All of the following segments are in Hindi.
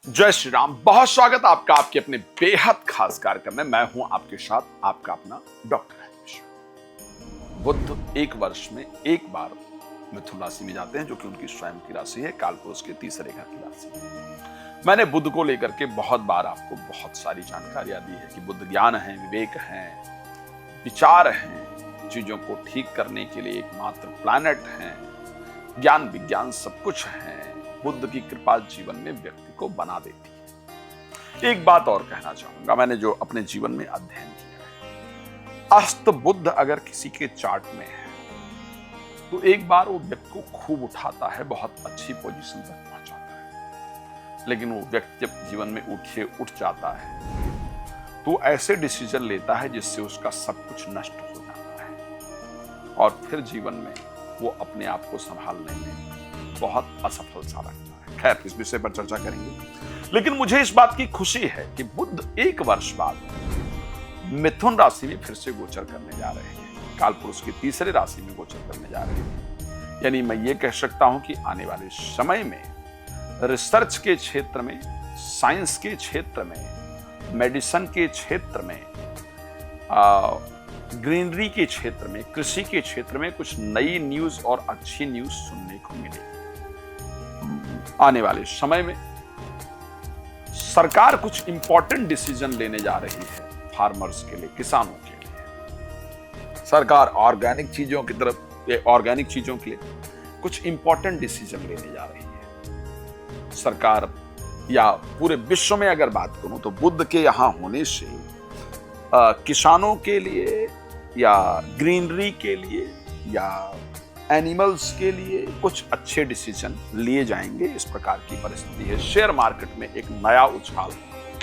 जय श्री राम। बहुत स्वागत आपका आपके अपने बेहद खास कार्यक्रम में। मैं हूं आपके साथ आपका अपना डॉक्टर मिश्रा। बुध एक वर्ष में एक बार मिथुन राशि में जाते हैं, जो कि उनकी स्वयं की राशि है, कालपुरुष के तीसरे घर की राशि है। मैंने बुध को लेकर के बहुत बार आपको बहुत सारी जानकारियां दी है कि बुध ज्ञान है, विवेक है, विचार है, चीजों को ठीक करने के लिए एकमात्र प्लैनेट है, ज्ञान विज्ञान सब कुछ है। बुध की कृपा जीवन में व्यक्ति को बना देती है। एक बात और कहना चाहूंगा, मैंने जो अपने जीवन में अध्ययन किया है, अस्त बुध अगर किसी के चार्ट में है तो एक बार वो व्यक्ति को खूब उठाता है, बहुत अच्छी पोजीशन तक पहुंचाता है। लेकिन वो व्यक्ति जब जीवन में उठ जाता है तो ऐसे डिसीजन लेता है जिससे उसका सब कुछ नष्ट हो जाता है और फिर जीवन में वो अपने आप को संभालने में बहुत असफल सा लगता है। खैर, इस विषय पर चर्चा करेंगे, लेकिन मुझे इस बात की खुशी है कि बुध एक वर्ष बाद मिथुन राशि में फिर से गोचर करने जा रहे हैं, कालपुरुष की तीसरे राशि में गोचर करने जा रहे हैं। यानी मैं ये कह सकता हूं कि आने वाले समय में रिसर्च के क्षेत्र में, साइंस के क्षेत्र में, मेडिसिन के क्षेत्र में, ग्रीनरी के क्षेत्र में, कृषि के क्षेत्र में कुछ नई न्यूज और अच्छी न्यूज सुनने को मिलेगी। आने वाले समय में सरकार कुछ इंपॉर्टेंट डिसीजन लेने जा रही है फार्मर्स के लिए, किसानों के लिए। सरकार ऑर्गेनिक चीजों की तरफ, ऑर्गेनिक चीजों के लिए कुछ इंपॉर्टेंट डिसीजन लेने जा रही है सरकार। या पूरे विश्व में अगर बात करूं तो बुध के यहां होने से किसानों के लिए या ग्रीनरी के लिए या एनिमल्स के लिए कुछ अच्छे डिसीजन लिए जाएंगे, इस प्रकार की परिस्थिति है। शेयर मार्केट में एक नया उछाल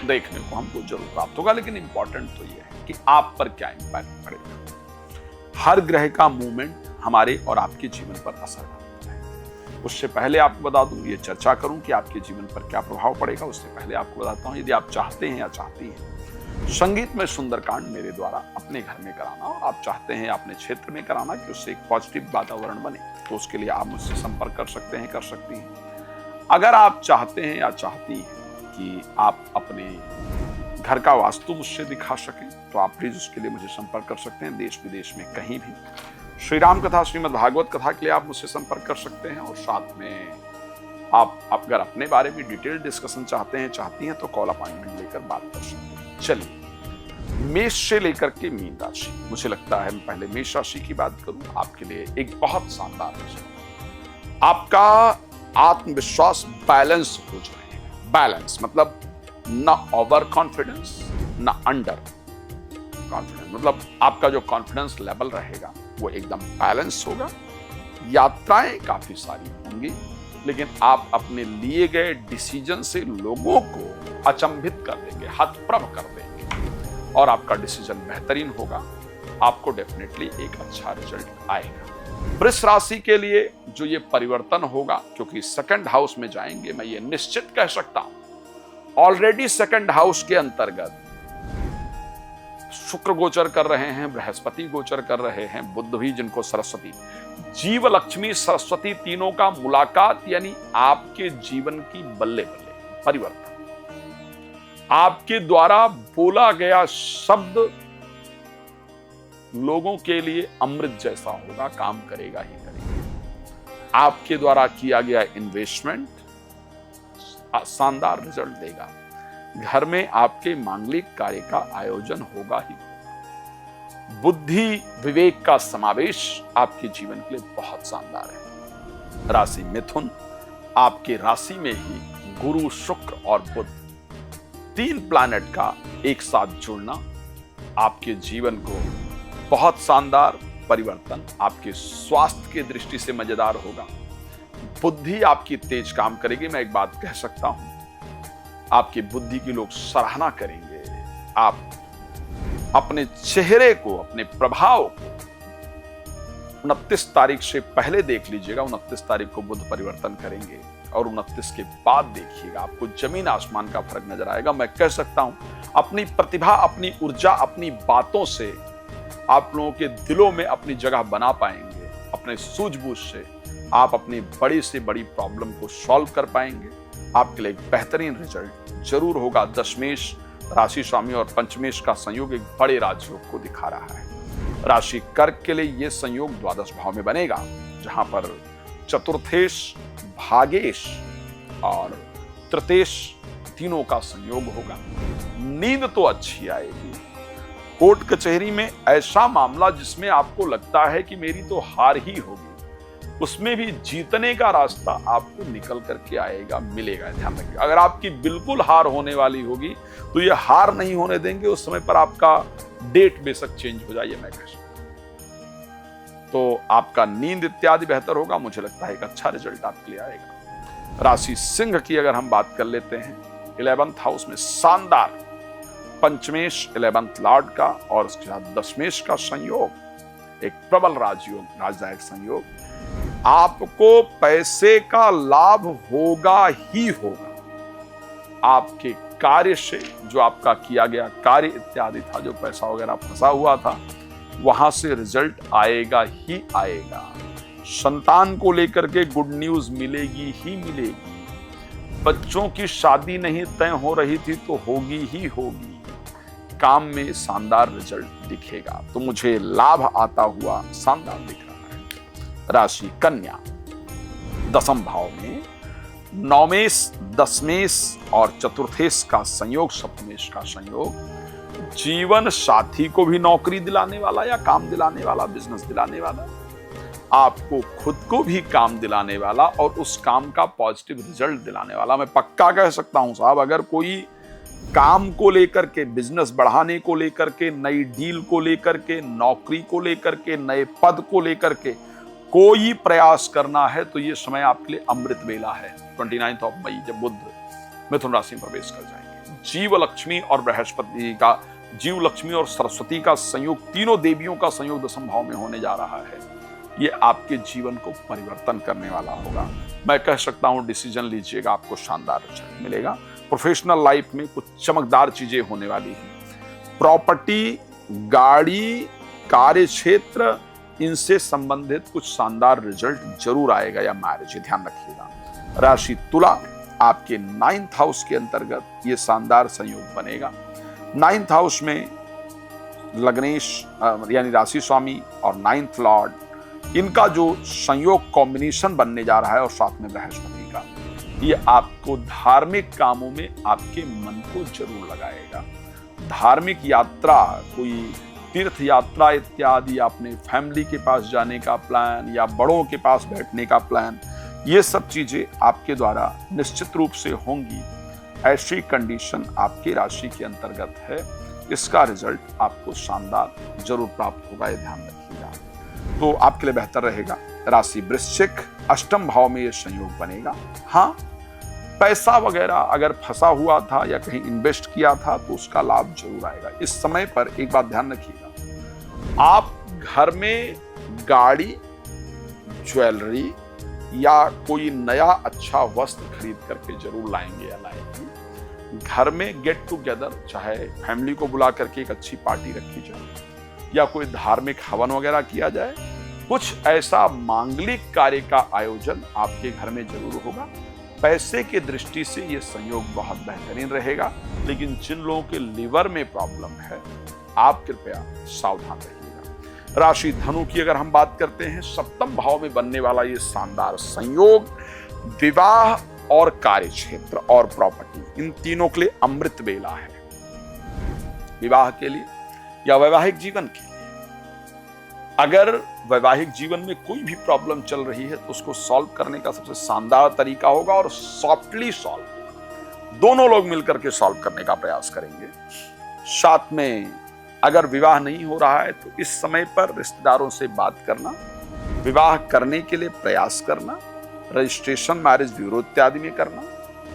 देखने को हमको जरूर प्राप्त होगा, लेकिन इंपॉर्टेंट तो यह है कि आप पर क्या इंपैक्ट पड़ेगा। हर ग्रह का मूवमेंट हमारे और आपके जीवन पर असर करता है। उससे पहले आपको बता दूं, ये चर्चा करूं कि आपके जीवन पर क्या प्रभाव पड़ेगा, उससे पहले आपको बताता हूं, यदि आप चाहते हैं या चाहती हैं संगीत में सुंदरकांड मेरे द्वारा अपने घर में कराना और आप चाहते हैं अपने क्षेत्र में कराना कि उससे एक पॉजिटिव वातावरण बने, तो उसके लिए आप मुझसे संपर्क कर सकते हैं, कर सकती हैं। अगर आप चाहते हैं या चाहती हैं कि आप अपने घर का वास्तु मुझसे दिखा सकें तो आप प्लीज उसके लिए मुझे संपर्क कर सकते हैं। देश विदेश में कहीं भी श्री राम कथा, श्रीमद् भागवत कथा के लिए आप मुझसे संपर्क कर सकते हैं। और साथ में आप अगर अपने बारे में डिटेल डिस्कशन चाहते हैं, चाहती हैं, तो कॉल अपॉइंटमेंट लेकर बात कर सकते हैं। चलिए, मेष से लेकर के मीन राशि, मुझे लगता है मैं पहले मेष राशि की बात करूं। आपके लिए एक बहुत शानदार विषय, आपका आत्मविश्वास बैलेंस हो जाएगा। बैलेंस मतलब ना ओवर कॉन्फिडेंस ना अंडर कॉन्फिडेंस, मतलब आपका जो कॉन्फिडेंस लेवल रहेगा वो एकदम बैलेंस होगा। यात्राएं काफी सारी होंगी, लेकिन आप अपने लिए गए डिसीजन से लोगों को अचंभित कर देंगे, हतप्रभ कर देंगे और आपका डिसीजन बेहतरीन होगा। आपको डेफिनेटली एक अच्छा रिजल्ट आएगा। वृष राशि के लिए जो ये परिवर्तन होगा, क्योंकि सेकंड हाउस में जाएंगे, मैं ये निश्चित कह सकता हूं। ऑलरेडी सेकंड हाउस के अंतर्गत शुक्र गोचर कर रहे हैं, बृहस्पति गोचर कर रहे हैं, बुध भी, जिनको सरस्वती, जीव, लक्ष्मी, सरस्वती तीनों का मुलाकात, यानी आपके जीवन की बल्ले बल्ले परिवर्तन। आपके द्वारा बोला गया शब्द लोगों के लिए अमृत जैसा होगा, काम करेगा ही करेगा। आपके द्वारा किया गया इन्वेस्टमेंट शानदार रिजल्ट देगा। घर में आपके मांगलिक कार्य का आयोजन होगा ही। बुद्धि विवेक का समावेश आपके जीवन के लिए बहुत शानदार है। राशि मिथुन, आपके राशि में ही गुरु, शुक्र और बुध, तीन प्लैनेट का एक साथ जुड़ना आपके जीवन को बहुत शानदार परिवर्तन, आपके स्वास्थ्य की दृष्टि से मजेदार होगा। बुद्धि आपकी तेज काम करेगी। मैं एक बात कह सकता हूं, आपकी बुद्धि की लोग सराहना करेंगे। आप अपने चेहरे को, अपने प्रभाव को 29 तारीख से पहले देख लीजिएगा। 29 तारीख को बुध परिवर्तन करेंगे और 29 के बाद देखिएगा, आपको जमीन आसमान का फर्क नजर आएगा। मैं कह सकता हूं, अपनी प्रतिभा, अपनी ऊर्जा, अपनी बातों से आप लोगों के दिलों में अपनी जगह बना पाएंगे। अपने सूझबूझ से आप अपनी बड़ी से बड़ी प्रॉब्लम को सॉल्व कर पाएंगे आपके लिए एक बेहतरीन रिजल्ट जरूर होगा। दशमेश राशि स्वामी और पंचमेश का संयोग एक बड़े राजयोग को दिखा रहा है। राशि कर्क के लिए यह संयोग द्वादश भाव में बनेगा, जहां पर चतुर्थेश, भागेश और तृतीयेश तीनों का संयोग होगा। नींद तो अच्छी आएगी। कोर्ट कचहरी में ऐसा मामला जिसमें आपको लगता है कि मेरी तो हार ही होगी, उसमें भी जीतने का रास्ता आपको निकल करके आएगा, मिलेगा। ध्यान रखिए, अगर आपकी बिल्कुल हार होने वाली होगी तो ये हार नहीं होने देंगे। उस समय पर आपका डेट बेशक चेंज हो जाए, मैं कह सकता हूं। तो आपका नींद इत्यादि बेहतर होगा। मुझे लगता है एक अच्छा रिजल्ट आपके लिए आएगा। राशि सिंह की अगर हम बात कर लेते हैं, 11th हाउस में शानदार पंचमेश 11th लॉर्ड का और उसके साथ दशमेश का संयोग, एक प्रबल राजयोग, राजदायक संयोग। आपको पैसे का लाभ होगा ही होगा। आपके कार्य से, जो आपका किया गया कार्य इत्यादि था, जो पैसा वगैरह फंसा हुआ था, वहां से रिजल्ट आएगा ही आएगा। संतान को लेकर के गुड न्यूज मिलेगी ही मिलेगी। बच्चों की शादी नहीं तय हो रही थी तो होगी ही होगी। काम में शानदार रिजल्ट दिखेगा, तो मुझे लाभ आता हुआ शानदार दिख रहा है। राशि कन्या, दसम भाव में नौमेश, दशमेश और चतुर्थेश का संयोग, सप्तमेश का संयोग जीवन साथी को भी नौकरी दिलाने वाला या काम दिलाने वाला, बिजनेस दिलाने वाला, आपको खुद को भी काम दिलाने वाला और उस काम का पॉजिटिव रिजल्ट दिलाने वाला। मैं पक्का कह सकता हूं साहब, अगर कोई काम को लेकर के, बिजनेस बढ़ाने को लेकर के, नई डील को लेकर के, नौकरी को लेकर के, नए पद को लेकर के कोई प्रयास करना है तो ये समय आपके लिए अमृत वेला है। 29 मई जब बुध मिथुन राशि में प्रवेश कर जाएंगे। जीव लक्ष्मी और बृहस्पति का, जीव लक्ष्मी और सरस्वती का संयोग, तीनों देवियों का संयोग दसम भाव में होने जा रहा है। ये आपके जीवन को परिवर्तन करने वाला होगा। मैं कह सकता हूं डिसीजन लीजिएगा, आपको शानदार रिजल्ट मिलेगा। प्रोफेशनल लाइफ में कुछ चमकदार चीजें होने वाली हैं। प्रॉपर्टी, गाड़ी, कार्य क्षेत्र, इनसे संबंधित कुछ शानदार रिजल्ट जरूर आएगा, या मैरिज, ध्यान रखिएगा। राशि तुला, आपके 9th हाउस के अंतर्गत ये शानदार संयोग बनेगा। 9th हाउस में लग्नेश यानी राशि स्वामी और 9th लॉर्ड, इनका जो संयोग कॉम्बिनेशन बनने जा रहा है, और साथ में बृहस्पति का, ये आपको धार्मिक कामों में आपके मन को जरूर लगाएगा। धार्मिक यात्रा, कोई तीर्थ यात्रा इत्यादि, आपने फैमिली के पास जाने का प्लान या बड़ों के पास बैठने का प्लान, ये सब चीजें आपके द्वारा निश्चित रूप से होंगी। ऐसी कंडीशन आपकी राशि के अंतर्गत है। इसका रिजल्ट आपको शानदार जरूर प्राप्त होगा, ये ध्यान रखिएगा। तो आपके लिए बेहतर रहेगा। राशि वृश्चिक, अष्टम भाव में ये संयोग बनेगा। हाँ, पैसा वगैरह अगर फंसा हुआ था या कहीं इन्वेस्ट किया था तो उसका लाभ जरूर आएगा। इस समय पर एक बात ध्यान रखिएगा, आप घर में गाड़ी, ज्वेलरी या कोई नया अच्छा वस्त्र खरीद करके जरूर लाएंगे या लाएंगे। घर में गेट टुगेदर, चाहे फैमिली को बुला करके एक अच्छी पार्टी रखी जाए या कोई धार्मिक हवन वगैरह किया जाए, कुछ ऐसा मांगलिक कार्य का आयोजन आपके घर में जरूर होगा। पैसे के दृष्टि से ये संयोग बहुत बेहतरीन रहेगा, लेकिन जिन लोगों के लिवर में प्रॉब्लम है, आप कृपया सावधान रहिएगा। राशि धनु की अगर हम बात करते हैं, सप्तम भाव में बनने वाला ये शानदार संयोग विवाह और कार्य क्षेत्र और प्रॉपर्टी, इन तीनों के लिए अमृत वेला है। विवाह के लिए या वैवाहिक जीवन के लिए, अगर वैवाहिक जीवन में कोई भी प्रॉब्लम चल रही है तो उसको सॉल्व करने का सबसे शानदार तरीका होगा, और सॉफ्टली सॉल्व, दोनों लोग मिलकर के सॉल्व करने का प्रयास करेंगे। साथ में अगर विवाह नहीं हो रहा है तो इस समय पर रिश्तेदारों से बात करना, विवाह करने के लिए प्रयास करना, रजिस्ट्रेशन, मैरिज ब्यूरो इत्यादि में करना,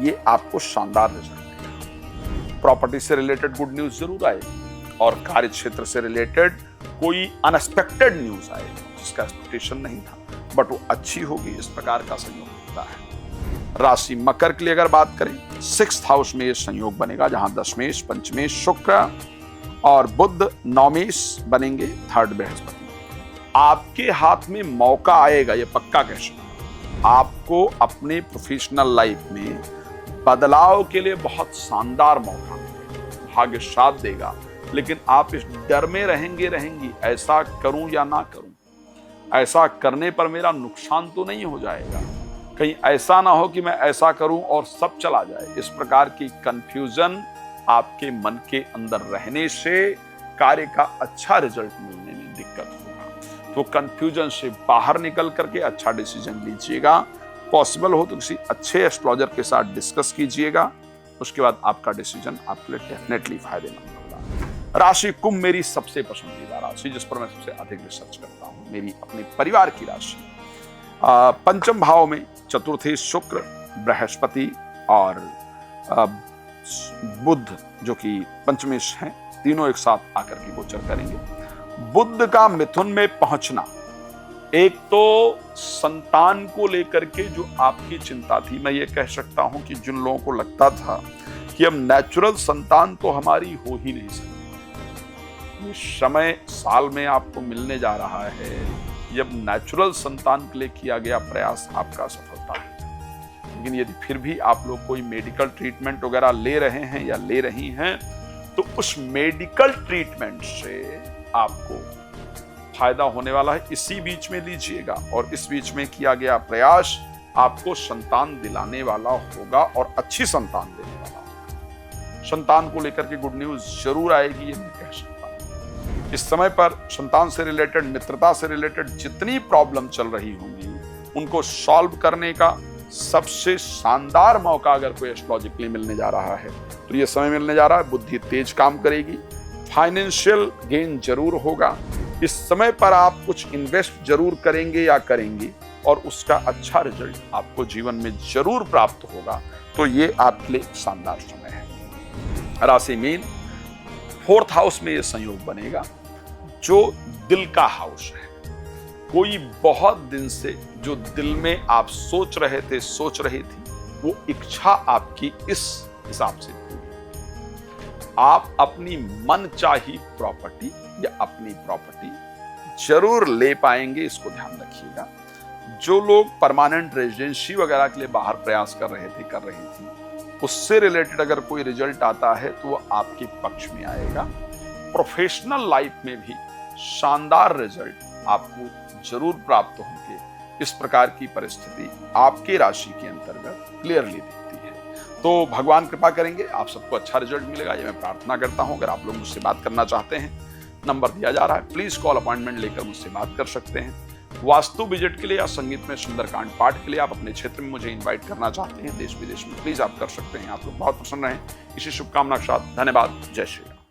ये आपको शानदार रिजल्ट देगा। प्रॉपर्टी से रिलेटेड गुड न्यूज जरूर आएगी, और कार्य क्षेत्र से रिलेटेड कोई अनएक्सपेक्टेड न्यूज आएगी जिसका एक्सपेक्टेशन नहीं था, बट वो अच्छी होगी। इस प्रकार का संयोग होता है। राशि मकर के लिए अगर बात करें, 6th हाउस में ये संयोग बनेगा, जहां दशमेश, पंचमेश शुक्र और बुध, नौमेश बनेंगे, 3rd बृहस्पति। आपके हाथ में मौका आएगा, ये पक्का कह सकते हैं। आपको अपने प्रोफेशनल लाइफ में बदलाव के लिए बहुत शानदार मौका मिलेगा, भाग्य साथ देगा। लेकिन आप इस डर में रहेंगी, ऐसा करूं या ना करूं, ऐसा करने पर मेरा नुकसान तो नहीं हो जाएगा, कहीं ऐसा ना हो कि मैं ऐसा करूं और सब चला जाए। इस प्रकार की कंफ्यूजन आपके मन के अंदर रहने से कार्य का अच्छा रिजल्ट मिलने में दिक्कत होगा। तो कंफ्यूजन से बाहर निकल करके अच्छा डिसीजन लीजिएगा। पॉसिबल हो तो किसी अच्छे एस्ट्रोलॉजर के साथ डिस्कस कीजिएगा, उसके बाद आपका डिसीजन आपके लिए डेफिनेटली फायदेमंद होगा। राशि कुंभ मेरी सबसे पसंदीदा राशि, जिस पर मैं सबसे अधिक रिसर्च करता हूं, मेरी अपने परिवार की राशि। पंचम भाव में चतुर्थी शुक्र, बृहस्पति और बुध जो कि पंचमेश हैं, तीनों एक साथ आकर के गोचर करेंगे। बुध का मिथुन में पहुंचना, एक तो संतान को लेकर के जो आपकी चिंता थी, मैं ये कह सकता हूं कि जिन लोगों को लगता था कि अब नेचुरल संतान तो हमारी हो ही नहीं सकती, ये समय साल में आपको मिलने जा रहा है जब नेचुरल संतान के लिए किया गया प्रयास आपका सफलता है। लेकिन यदि फिर भी आप लोग कोई मेडिकल ट्रीटमेंट वगैरह ले रहे हैं या ले रही हैं, तो उस मेडिकल ट्रीटमेंट से आपको फायदा होने वाला है, इसी बीच में लीजिएगा। और इस बीच में किया गया प्रयास आपको संतान दिलाने वाला होगा और अच्छी संतान देने वाला होगा। संतान को लेकर के गुड न्यूज जरूर आएगी, ये मैं कह सकता हूं। इस समय पर संतान से रिलेटेड, मित्रता से रिलेटेड जितनी प्रॉब्लम चल रही होंगी, उनको सॉल्व करने का सबसे शानदार मौका अगर कोई एस्ट्रोलॉजिकली मिलने जा रहा है तो ये समय मिलने जा रहा है। बुद्धि तेज काम करेगी, फाइनेंशियल गेन जरूर होगा। इस समय पर आप कुछ इन्वेस्ट जरूर करेंगे या करेंगी और उसका अच्छा रिजल्ट आपको जीवन में जरूर प्राप्त होगा। तो ये आपके लिए शानदार समय है। राशि मीन, फोर्थ हाउस में ये संयोग बनेगा जो दिल का हाउस है। कोई बहुत दिन से जो दिल में आप सोच रहे थे, सोच रही थी, वो इच्छा आपकी इस हिसाब से पूरी। आप अपनी मनचाही प्रॉपर्टी या अपनी प्रॉपर्टी जरूर ले पाएंगे, इसको ध्यान रखिएगा। जो लोग परमानेंट रेजिडेंसी वगैरह के लिए बाहर प्रयास कर रहे थे, कर रही थी, उससे रिलेटेड अगर कोई रिजल्ट आता है तो वो आपके पक्ष में आएगा। प्रोफेशनल लाइफ में भी शानदार रिजल्ट आपको जरूर प्राप्त होंगे। इस प्रकार की परिस्थिति आपके राशि के अंतर्गत क्लियरली दिखती है। तो भगवान कृपा करेंगे, आप सबको अच्छा रिजल्ट मिलेगा, ये मैं प्रार्थना करता हूं। अगर आप लोग मुझसे बात करना चाहते हैं, नंबर दिया जा रहा है, प्लीज कॉल अपॉइंटमेंट लेकर मुझसे बात कर सकते हैं। वास्तु विजिट के लिए या संगीत में सुंदरकांड पाठ के लिए आप अपने क्षेत्र में मुझे इन्वाइट करना चाहते हैं, देश विदेश में, प्लीज आप कर सकते हैं। आप लोग बहुत प्रसन्न रहें, इसी शुभकामना के साथ धन्यवाद। जय श्री।